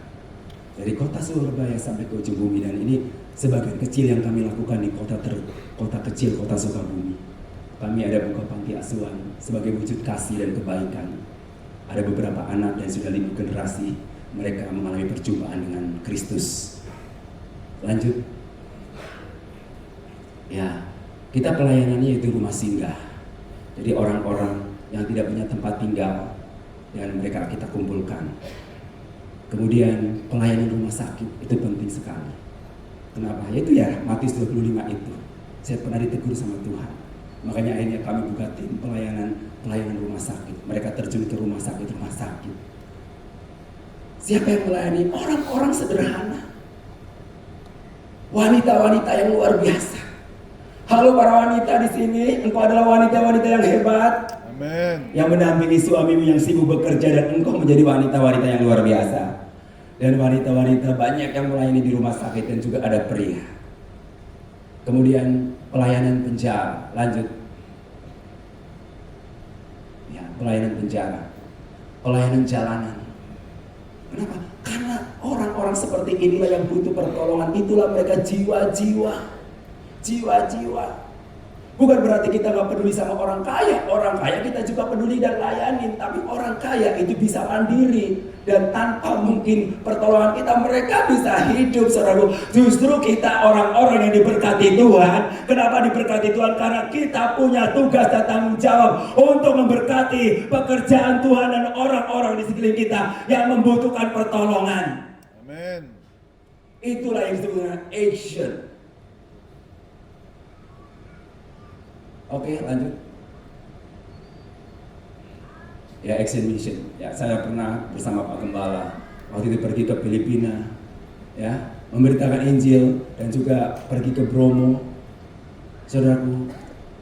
Dari kota Surabaya sampai ke ujung bumi, dan ini sebagian kecil yang kami lakukan di kota kecil, kota Sukabumi. Kami ada buka panti asuhan sebagai wujud kasih dan kebaikan. Ada beberapa anak dan sudah 5 generasi mereka mengalami perjumpaan dengan Kristus. Lanjut. Ya, kita pelayanannya itu rumah singgah. Jadi orang-orang yang tidak punya tempat tinggal dan mereka kita kumpulkan. Kemudian pelayanan rumah sakit itu penting sekali. Kenapa? Itu ya Matius 25 itu. Saya pernah ditegur sama Tuhan. Makanya akhirnya kami buka tim pelayanan rumah sakit. Mereka terjun ke rumah sakit. Siapa yang melayani? Orang-orang sederhana. Wanita-wanita yang luar biasa. Halo para wanita di sini, engkau adalah wanita-wanita yang hebat. Amin. Yang mendampingi suamimu yang sibuk bekerja dan engkau menjadi wanita-wanita yang luar biasa. Dan wanita-wanita banyak yang melayani di rumah sakit dan juga ada pria. Kemudian pelayanan penjara, lanjut. Ya, pelayanan penjara. Pelayanan jalanan. Kenapa? Karena orang-orang seperti inilah yang butuh pertolongan. Itulah mereka jiwa-jiwa. Bukan berarti kita gak peduli sama orang kaya. Orang kaya kita juga peduli dan layanin. Tapi orang kaya itu bisa mandiri. Dan tanpa mungkin pertolongan kita, mereka bisa hidup, saudaraku. Justru kita orang-orang yang diberkati Tuhan. Kenapa diberkati Tuhan? Karena kita punya tugas dan tanggung jawab untuk memberkati pekerjaan Tuhan dan orang-orang di sekeliling kita yang membutuhkan pertolongan. Amin. Itulah yang disebut dengan action. Oke, lanjut. Ya, action mission. Ya, saya pernah bersama Pak Gembala waktu itu pergi ke Filipina, ya, memberitakan Injil dan juga pergi ke Bromo. Saudaraku,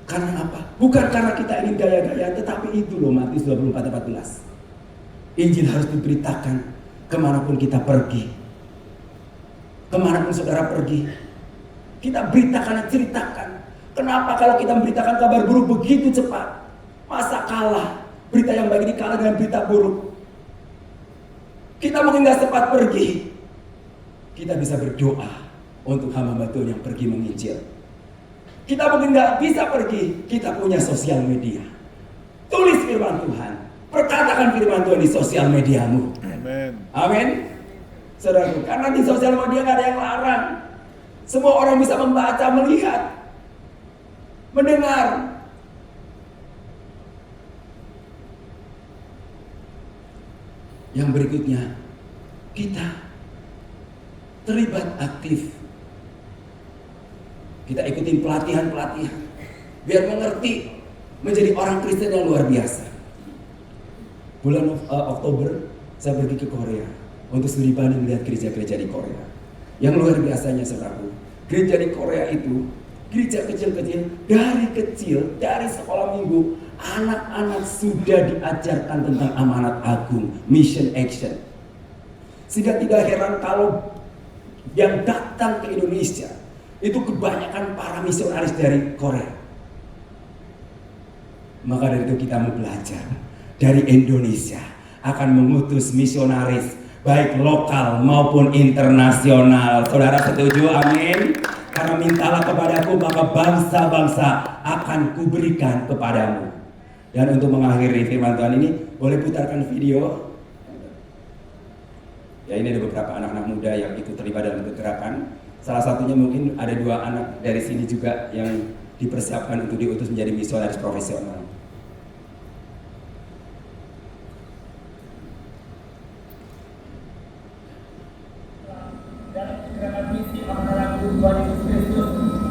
karena apa? Bukan karena kita ingin gaya-gaya, tetapi itu loh Matius 24:14. Injil harus diberitakan kemanapun kita pergi. Kemanapun saudara pergi, kita beritakan dan ceritakan. Kenapa kalau kita memberitakan kabar buruk begitu cepat? Masa kalah? Berita yang baik ini kalah dengan berita buruk. Kita mungkin gak sempat pergi. Kita bisa berdoa untuk hamba Tuhan yang pergi menginjil. Kita mungkin gak bisa pergi. Kita punya sosial media. Tulis firman Tuhan. Perkatakan firman Tuhan di sosial mediamu. Amin. Amin. Saudaraku, karena di sosial media gak ada yang larang. Semua orang bisa membaca, melihat, mendengar. Yang berikutnya, kita terlibat aktif. Kita ikutin pelatihan-pelatihan biar mengerti, menjadi orang Kristen yang luar biasa. Bulan Oktober saya pergi ke Korea untuk studi banding melihat gereja-gereja di Korea. Yang luar biasanya saudaraku, gereja di Korea itu gereja kecil-kecil, dari sekolah minggu, anak-anak sudah diajarkan tentang amanat agung, mission action. Sehingga tidak heran kalau yang datang ke Indonesia itu kebanyakan para misionaris dari Korea. Maka dari itu kita mau belajar dari Indonesia akan mengutus misionaris baik lokal maupun internasional. Saudara setuju? Amin. Karena mintalah kepadaku maka bangsa-bangsa akan kuberikan kepadamu. Dan untuk mengakhiri firman Tuhan ini, boleh putarkan video. Ya, ini ada beberapa anak-anak muda yang ikut terlibat dalam kegerakan. Salah satunya mungkin ada 2 anak dari sini juga yang dipersiapkan untuk diutus menjadi misionaris profesional. Tuhan Yesus Kristus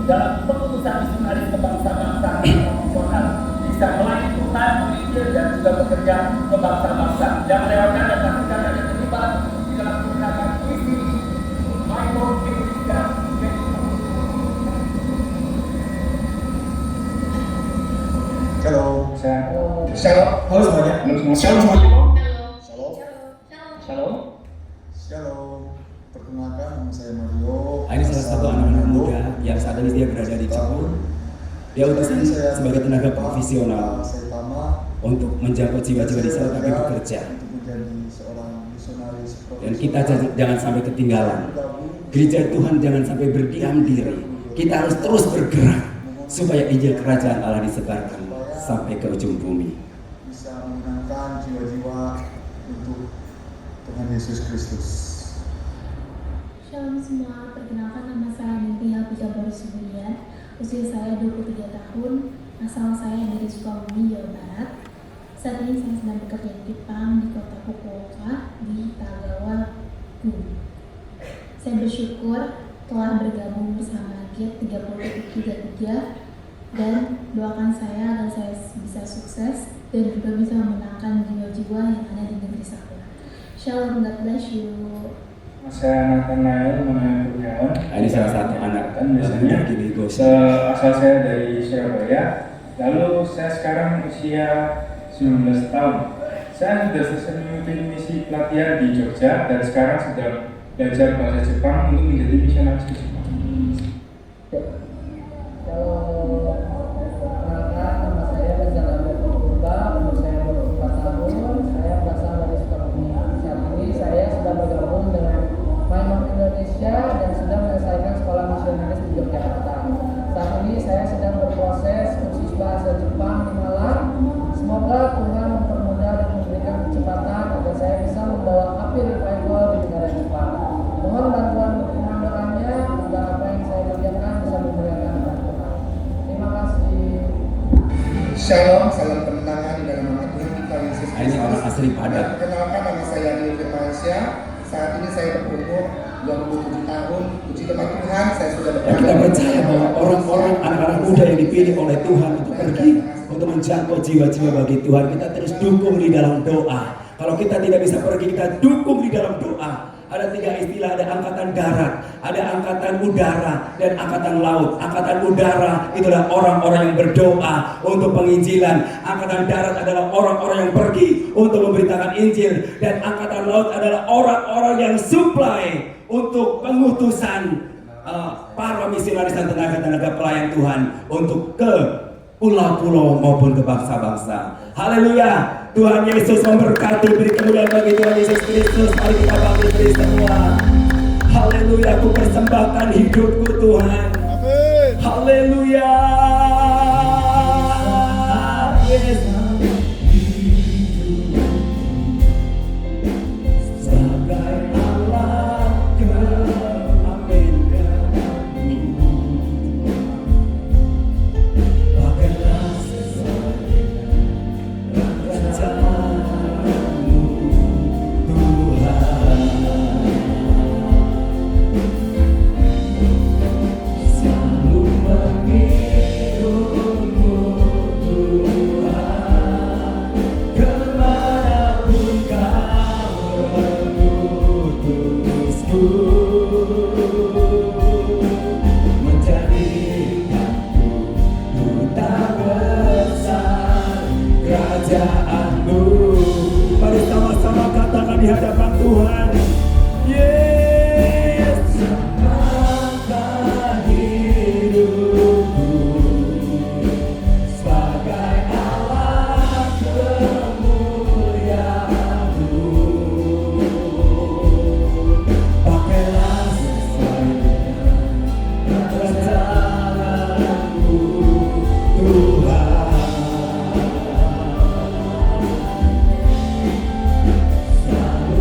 dalam pengutusan misionaris ke bangsa-bangsa internasional bisa melayani Tuhan, menginjil dan juga bekerja ke bangsa-bangsa. Dan melewatkan dan pastikan ada terlibat di dalam menggunakan visi My Lord Indonesia. Shalom. Shalom. Halo semuanya. Shalom. Shalom. Shalom. Shalom. Perkenalkan nama saya Mario. Ini salah satu anak-anak muda yang saat ini dia berada di Cirebon. Dia utusan sebagai tenaga profesional untuk menjangkau jiwa-jiwa di sana tapi bekerja. Untuk menjadi seorang misionaris profesional. Dan kita jangan sampai ketinggalan. Gereja Tuhan jangan sampai berdiam diri. Kita harus terus bergerak supaya Injil Kerajaan Allah disebarkan sampai ke ujung bumi. Bisa menyenangkan jiwa-jiwa untuk Tuhan Yesus Kristus. Shalom semua, perkenalkan nama saya Nintia Puja Borisubudian. Usia saya 23 tahun, asal saya dari Sukabumi, Jawa Barat. Saat ini saya sedang bekerja di Jepang di kota Fukuoka di Tagawa-ku. Saya bersyukur telah bergabung bersama GET 3033 dan doakan saya agar saya bisa sukses dan juga bisa memenangkan jiwa-jiwa yang ada di negeri saya. Shalom, God bless you. Saya Nathanael Manael Kurniawan. Ini salah satu anak kan biasanya gini asal saya dari Surabaya. Lalu saya sekarang usia 19 tahun. Saya sudah selesai memimpin misi pelatihan di Jogja dan sekarang sedang belajar bahasa Jepang untuk menjadi misionaris di Jepang. Perkenalkan, nama saya Rizal Abdul Purba, umur saya 24 tahun, saya berasal dari Sukabumi. Saat ini saya sudah bergabung dengan Maimon Indonesia dan sudah menyelesaikan sekolah misionaris di Yogyakarta. Saat ini saya sedang berproses kursus bahasa Jepang di Malang. Semoga Tuhan mempermudah dan memberikan kecepatan agar saya bisa membawa api revival di negara Jepang. Mohon bantuan dukungan doanya agar apa yang saya kerjakan bisa memuliakan nama Tuhan. Terima kasih. Shalom, salam kemenangan di dalam nama Tuhan kita Yesus Kristus. Ini orang asli Padang. Perkenalkan, nama saya Dio Firmansyah. Saat ini saya berumur 27 tahun. Puji Tuhan, saya sudah Ya, kita percaya bahwa orang-orang anak-anak muda yang dipilih oleh Tuhan untuk pergi untuk menjangkau jiwa-jiwa bagi Tuhan, kita terus dukung di dalam doa. Kalau kita tidak bisa pergi, kita dukung di dalam doa. Ada 3 istilah, ada angkatan darat, ada angkatan udara, dan angkatan laut. Angkatan udara itulah orang-orang yang berdoa untuk penginjilan. Angkatan darat adalah orang-orang yang pergi untuk memberitakan Injil. Dan angkatan laut adalah orang-orang yang supply untuk pengutusan para misionaris dan tenaga-tenaga pelayan Tuhan untuk ke pulau-pulau maupun ke bangsa-bangsa. Haleluya. Tuhan Yesus memberkati, beri kemuliaan bagi Tuhan Yesus Kristus. Mari kita bangkit beri semua. Haleluya, aku persembahkan hidupku Tuhan. Amin. Haleluya. Yes. Sebagai alat amin kami, pakailah sesuai dengan rencanamu Tuhan. Selalu mengikutmu Tuhan, kemanapun kau mengutusku, menjadikanku duta besar kerajaanmu. Mari sama-sama katakan di hadapan Tuhan. Yes, sembahkan hidupku sebagai alat kemuliaan-Mu. Pakailah sesuai dengan rencana-Mu Tuhan.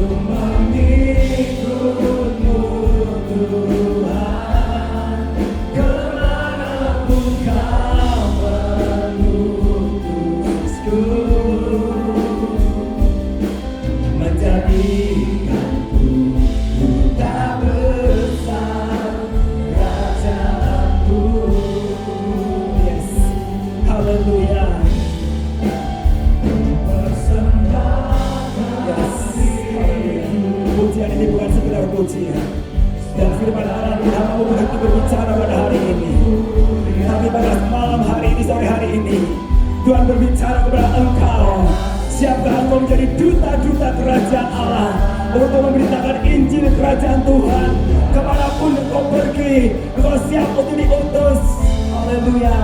Selalu mengikutmu Tuhan, kemanapun kau mengutusku, menjadikanku duta besar kerajaanmu. Yes, haleluya. Pujian ini bukan sekedar pujian, dan firman Allah Tuhan mau begitu berbicara pada hari ini. Tapi pada malam hari ini, sore hari ini, Tuhan berbicara kepada engkau. Siapkah engkau menjadi duta-duta kerajaan Allah untuk memberitakan Injil kerajaan Tuhan kemanapun engkau pergi? Engkau siap untuk diutus. Haleluya.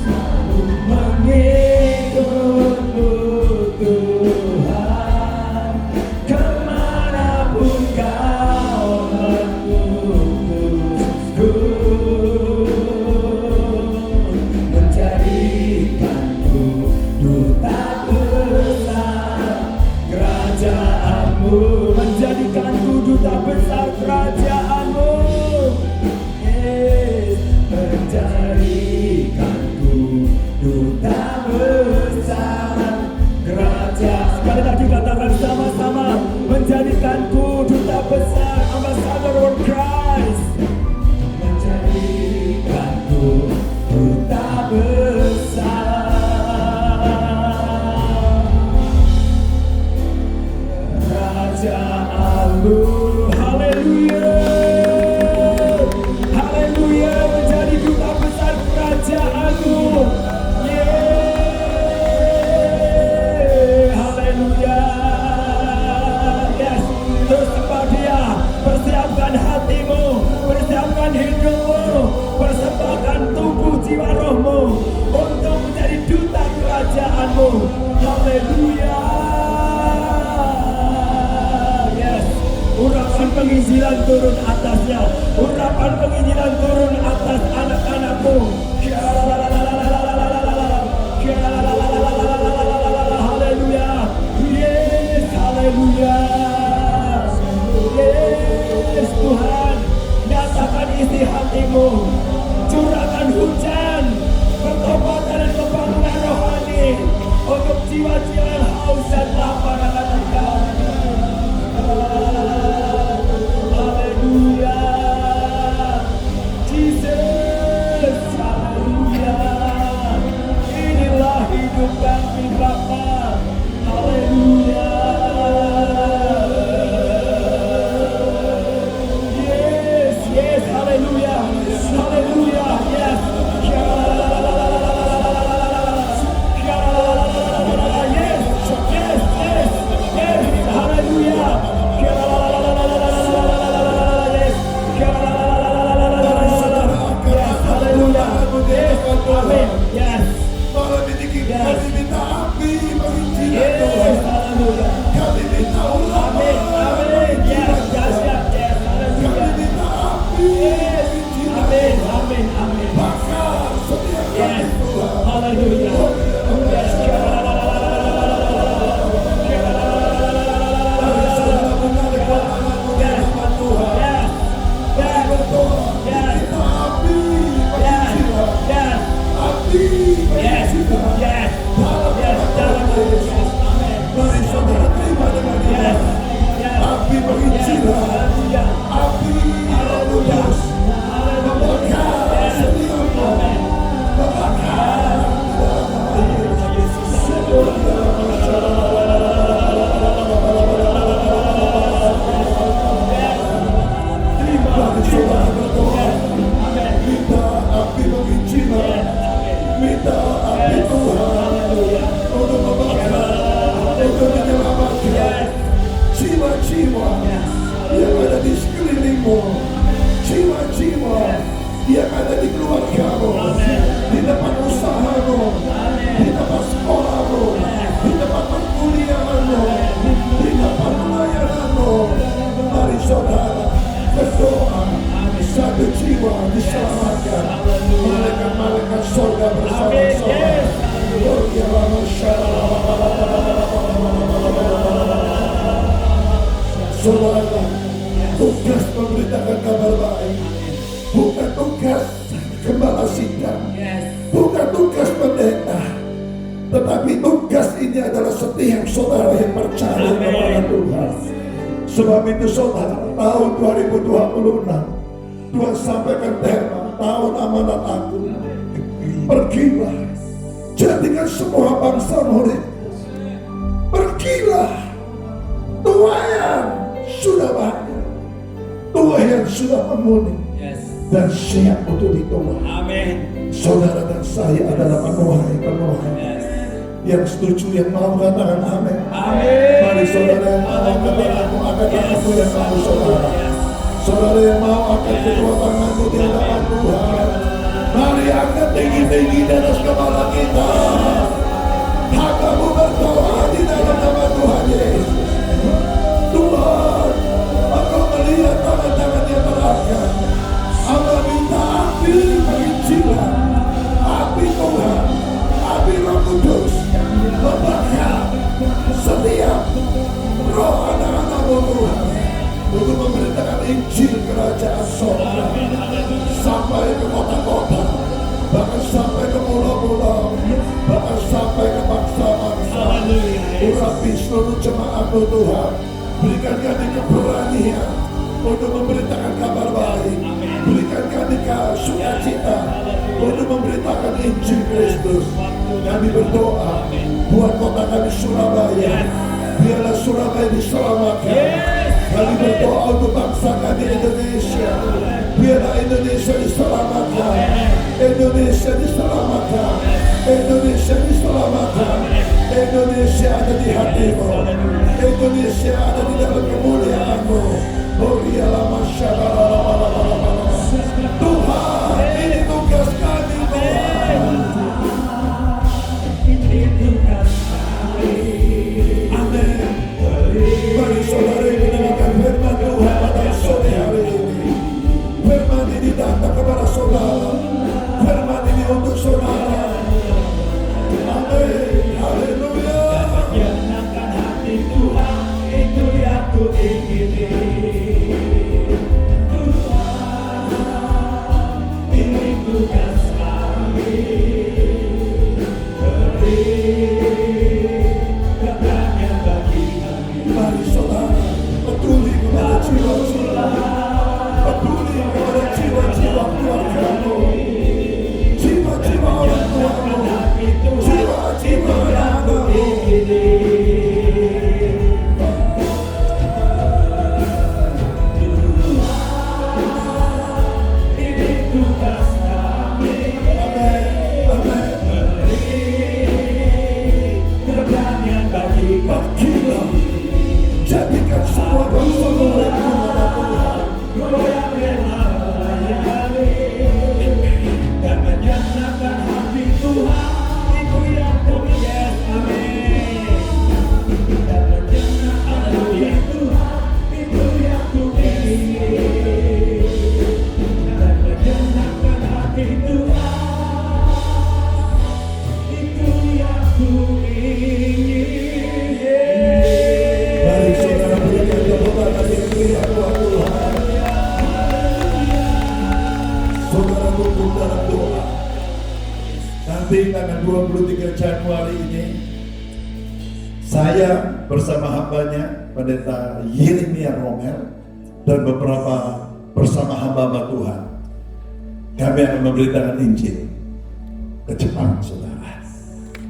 Selalu mengikutmu Tuhan, kemanapun kau mengutusku, menjadikanku duta besar kerajaanmu. jiwa rohmu untuk menjadi duta kerajaanmu. Haleluya. Yes. Urapan penginjilan turun atasnya. Urapan penginjilan turun atas anak-anakmu. Haleluya. Yes, haleluya. Yes, Tuhan, nyatakan isi hatimu. Curahkan hujan pertobatan dan pembangunan rohani untuk jiwa-jiwa yang haus dan lapar akan Engkau. Haleluya. Jesus, haleluya. Inilah hidup kami Bapa. Haleluya. Yes, yes, haleluya. Haleluya. Yes. Malam ini kami minta api penginjilan Tuhan. Kami minta ulama penginjilan Tuhan. Kami minta api penginjilan. Bakar setiap kami Tuhan. Haleluya. Mari saudara terima dengan dia. Api penginjilan, api Roh Kudus membakar setiap orang, membakar saudara berdoa, minta api penginjilan, minta api Tuhan untuk membakar, untuk menyelamatkan jiwa-jiwa yang ada di sekelilingmu, jiwa-jiwa yang ada di keluargamu, di tempat usahamu, di tempat sekolahmu, di tempat perkuliahanmu, di tempat pelayananmu. Mari saudara berdoa, satu jiwa diselamatkan, malaikat-malaikat surga bersama-sama. Saudara, tugas memberitakan kabar baik bukan tugas gembala sidang, bukan tugas pendeta, tetapi tugas ini adalah setiap saudara yang percaya kepada Tuhan. Sebab itu saudara, tahun 2026 Tuhan sampaikan tema tahun amanat aku. Pergilah, jadikan semua bangsa murid. Pergilah, Tuhan yang sudah banyak, Tuhan yang sudah memulih dan siap untuk dituai. Saudara dan saya adalah penuai. Yang setuju, yang mau katakan amin. Mari saudara yang mau katakan aku akan aku yang mau saudara. Saudara yang mau angkat kedua tanganmu di hadapan Tuhan. Mari angkat tinggi-tinggi di atas kepala kita. Hatamu berdoa di dalam nama Tuhan Yesus. Tuhan, aku melihat tangan-tangan yang terangkat. Aku minta api penginjilan, api Tuhan, api Roh Kudus membakar setiap roh anak-anakmu Tuhan, untuk memberitakan Injil kerajaan surga sampai ke kota-kota, bahkan sampai ke pulau-pulau, bahkan sampai ke bangsa-bangsa. Urapi seluruh jemaat-Mu Tuhan, berikan kami keberanian untuk memberitakan kabar baik, berikan kami sukacita untuk memberitakan Injil Kristus. Kami berdoa buat kota kami Surabaya, biarlah Surabaya diselamatkan. Kami berdoa untuk bangsa kami Indonesia, biarlah Indonesia diselamatkan. Indonesia diselamatkan. Indonesia diselamatkan. Indonesia ada di hatimu. Indonesia ada di dalam kemuliaan-Mu. Tuhan, ini tugas kami Tuhan. tutup dalam doa. Nanti tanggal 23 Januari ini saya bersama hambanya Pendeta Yeremia Romel dan beberapa bersama hamba-hamba Tuhan, kami akan memberitakan Injil ke Jepang, saudara.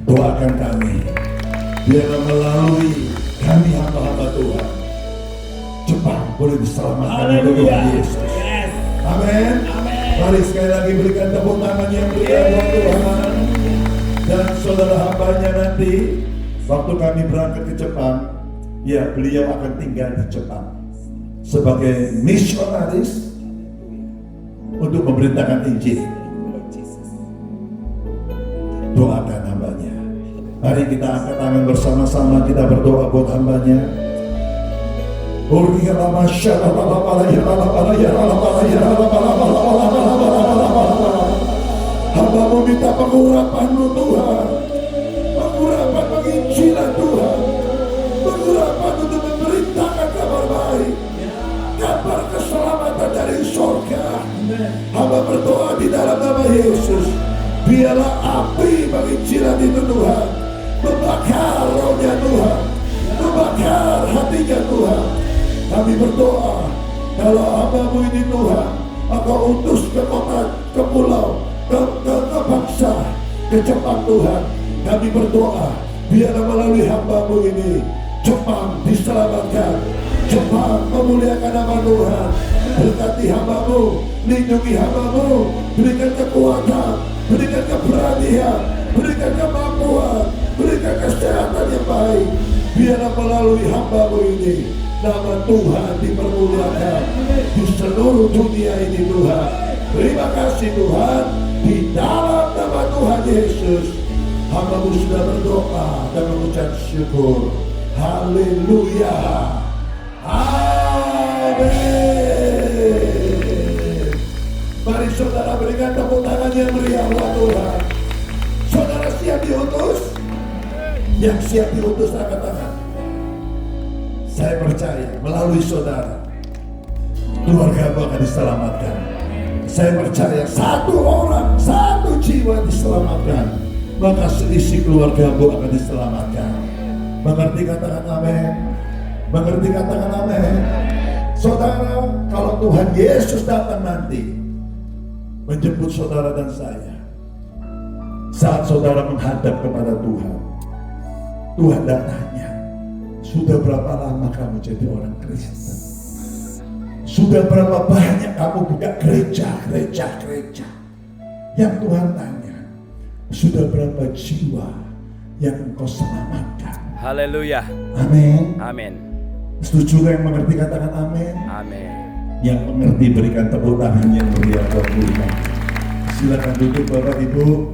Doakan kami biar melalui kami hamba-hamba Tuhan, Jepang boleh diselamatkan oleh Tuhan Yesus. Amin. Mari sekali lagi berikan tepuk tangan yang meriah buat Tuhan. Dan saudara hambanya nanti waktu kami berangkat ke Jepang, ya beliau akan tinggal di Jepang sebagai misionaris untuk memberitakan Injil. Doakan hambanya. Mari kita angkat tangan bersama-sama, kita berdoa buat hambanya. Hambamu minta pengurapan-Mu Tuhan, pengurapan penginjilan Tuhan, pengurapan untuk memberitakan kabar baik, kabar keselamatan dari surga. Hamba berdoa di dalam nama Yesus, biarlah api penginjilan itu Tuhan membakar rohnya Tuhan, membakar hatinya Tuhan. Kami berdoa, kalau hamba-Mu ini Tuhan, Engkau utus ke kota, ke pulau, ke bangsa, ke Jepang Tuhan. Kami berdoa, biarlah melalui hamba-Mu ini Jepang diselamatkan, Jepang memuliakan nama Tuhan. Berkati hamba-Mu, lindungi hamba-Mu, berikan kekuatan, berikan keberanian, berikan kemampuan, berikan kesehatan yang baik. Biarlah melalui hamba-Mu ini nama Tuhan dipermuliakan di seluruh dunia ini Tuhan. Terima kasih Tuhan, di dalam nama Tuhan Yesus hamba-Mu sudah berdoa dan mengucap syukur. Haleluya. Amin. Mari saudara berikan tepuk tangan yang meriah buat Tuhan. Saudara siap diutus? Yang siap diutus angkat tangan. Saya percaya melalui saudara keluarga akan diselamatkan. Saya percaya satu orang, satu jiwa diselamatkan, maka seisi keluarga akan diselamatkan. Mengerti, katakan amin. Mengerti, katakan amin. Saudara, kalau Tuhan Yesus datang nanti menjemput saudara dan saya, saat saudara menghadap kepada Tuhan, Tuhan datanya, sudah berapa lama kamu jadi orang Kristen? Sudah berapa banyak kamu buka gereja? Yang Tuhan tanya, sudah berapa jiwa yang engkau selamatkan? Haleluya. Amin. Amin. Setuju yang mengerti, katakan amin. Amin. Yang mengerti berikan tepuk tangan yang meriah buat Tuhan. Silakan duduk Bapak Ibu.